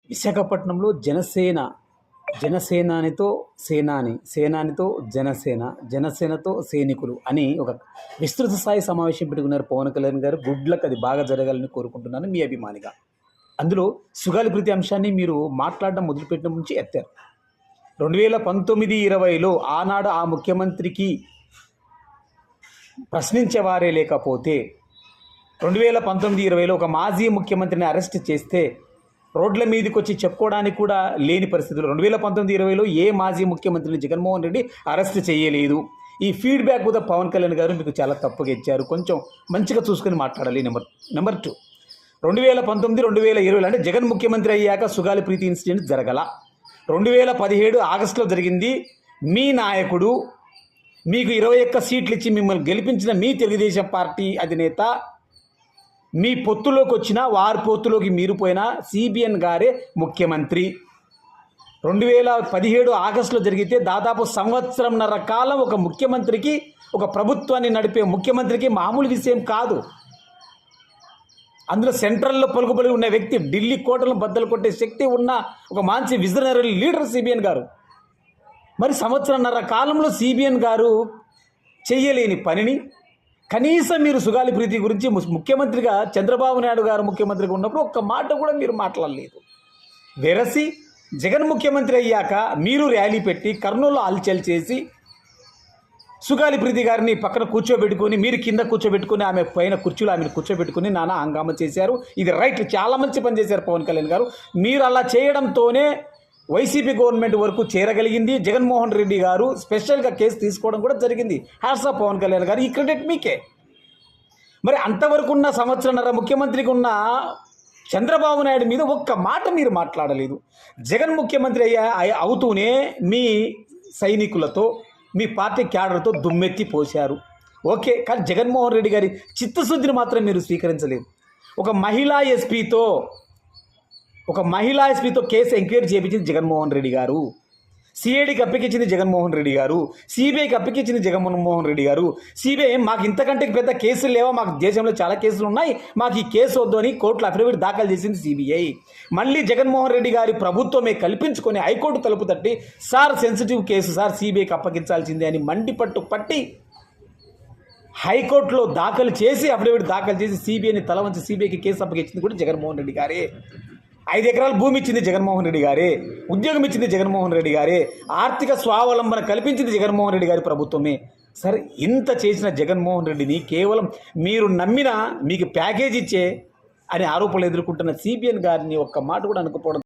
విశాఖపట్నంలో జనసేనానితో సేనాని, సేనానితో జనసేన, జనసేనతో సైనికులు అని ఒక విస్తృత స్థాయి సమావేశం పెట్టుకున్నారు పవన్ కళ్యాణ్ గారు. గుడ్ లక్, అది బాగా జరగాలని కోరుకుంటున్నాను మీ అభిమానిగా. అందులో సుగాలి ప్రీతి అంశాన్ని మీరు మాట్లాడడం మొదలుపెట్టిన నుంచి ఎత్తారు. 2019-20లో ఆనాడు ఆ ముఖ్యమంత్రికి ప్రశ్నించేవారే లేకపోతే 2019-20లో ఒక మాజీ ముఖ్యమంత్రిని అరెస్ట్ చేస్తే రోడ్ల మీదకి వచ్చి చెప్పుకోవడానికి కూడా లేని పరిస్థితులు. 2019-20లో ఏ మాజీ ముఖ్యమంత్రిని జగన్మోహన్ రెడ్డి అరెస్ట్ చేయలేదు. ఈ ఫీడ్బ్యాక్ కూడా పవన్ కళ్యాణ్ గారు మీకు చాలా తప్పుగా ఇచ్చారు. కొంచెం మంచిగా చూసుకొని మాట్లాడాలి. నెంబర్ 2, 2019-2020 అంటే జగన్ ముఖ్యమంత్రి అయ్యాక సుగాలి ప్రీతి ఇన్సిడెంట్ జరగల. 2017 ఆగస్టులో జరిగింది. మీ నాయకుడు మీకు 21 సీట్లు ఇచ్చి మిమ్మల్ని గెలిపించిన మీ తెలుగుదేశం పార్టీ అధినేత మీ పొత్తులోకి వచ్చిన వారి పొత్తులోకి మీరు పోయిన సిబిఎన్ గారే ముఖ్యమంత్రి. 2017 ఆగస్టులో జరిగితే దాదాపు సంవత్సరంన్నర కాలం ఒక ముఖ్యమంత్రికి, ఒక ప్రభుత్వాన్ని నడిపే ముఖ్యమంత్రికి మామూలు విషయం కాదు. అందులో సెంట్రల్లో పలుకుబడి ఉన్న వ్యక్తి, ఢిల్లీ కోటలను బద్దలు కొట్టే శక్తి ఉన్న ఒక మంచి విజనరీ లీడర్ సిబిఎన్ గారు. మరి సంవత్సరంన్నర కాలంలో సిబిఎన్ గారు చెయ్యలేని పనిని కనీసం మీరు సుగాలి ప్రీతి గురించి ముఖ్యమంత్రిగా చంద్రబాబు నాయుడు గారు ముఖ్యమంత్రిగా ఉన్నప్పుడు ఒక్క మాట కూడా మీరు మాట్లాడలేదు. వెరసి జగన్ ముఖ్యమంత్రి అయ్యాక మీరు ర్యాలీ పెట్టి కర్నూలులో హల్చల్ చేసి సుగాలి ప్రీతి గారిని పక్కన కూర్చోబెట్టుకుని, మీరు కింద కూర్చోబెట్టుకుని, ఆమె పైన కుర్చీలో ఆమెను కూర్చోబెట్టుకుని నానా హంగామా చేశారు. ఇది రైట్, చాలా మంచి పని చేశారు పవన్ కళ్యాణ్ గారు. మీరు అలా చేయడంతోనే వైసీపీ గవర్నమెంట్ వరకు చేరగలిగింది. జగన్మోహన్ రెడ్డి గారు స్పెషల్గా కేసు తీసుకోవడం కూడా జరిగింది. హ్యాట్స్ ఆఫ్ పవన్ కళ్యాణ్ గారు, ఈ క్రెడిట్ మీకే. మరి అంతవరకు ఉన్న సంవత్సరంన్నర ముఖ్యమంత్రికి ఉన్న చంద్రబాబు నాయుడు మీద ఒక్క మాట మీరు మాట్లాడలేదు. జగన్ ముఖ్యమంత్రి అవుతూనే మీ సైనికులతో, మీ పార్టీ క్యాడర్తో దుమ్మెత్తి పోశారు. ఓకే, కానీ జగన్మోహన్ రెడ్డి గారి చిత్తశుద్ధిని మాత్రం మీరు స్వీకరించలేదు. ఒక మహిళా ఎస్పీతో కేసు ఎంక్వైరీ చేయించింది జగన్మోహన్ రెడ్డి గారు. సిఐడికి అప్పగించింది జగన్మోహన్ రెడ్డి గారు. సిబిఐకి అప్పగించింది జగన్మోహన్ రెడ్డి గారు. సిబిఐ మాకు ఇంతకంటే పెద్ద కేసులు లేవా, మాకు దేశంలో చాలా కేసులు ఉన్నాయి, మాకు ఈ కేసు వద్దు అని కోర్టులో అఫిడవిట్ దాఖలు చేసింది సిబిఐ. మళ్ళీ జగన్మోహన్ రెడ్డి గారి ప్రభుత్వమే కల్పించుకొని హైకోర్టు తలుపు తట్టి, సార్ సెన్సిటివ్ కేసు సార్, సిబిఐకి అప్పగించాల్సిందే అని పట్టి హైకోర్టులో దాఖలు చేసి అఫిడవిట్ దాఖలు చేసి సిబిఐని తల వంచి సిబిఐకి కేసు అప్పగించింది కూడా జగన్మోహన్ రెడ్డి గారే. 5 ఎకరాల భూమి ఇచ్చింది జగన్మోహన్ రెడ్డి గారే. ఉద్యోగం ఇచ్చింది జగన్మోహన్ రెడ్డి గారే. ఆర్థిక స్వావలంబన కల్పించింది జగన్మోహన్ రెడ్డి గారి ప్రభుత్వమే. సరే, ఇంత చేసిన జగన్మోహన్ రెడ్డిని కేవలం మీరు నమ్మిన, మీకు ప్యాకేజ్ ఇచ్చే అనే ఆరోపణలు ఎదుర్కొంటున్న సిబిఎన్ గారిని ఒక్క మాట కూడా అనుకోపోవడం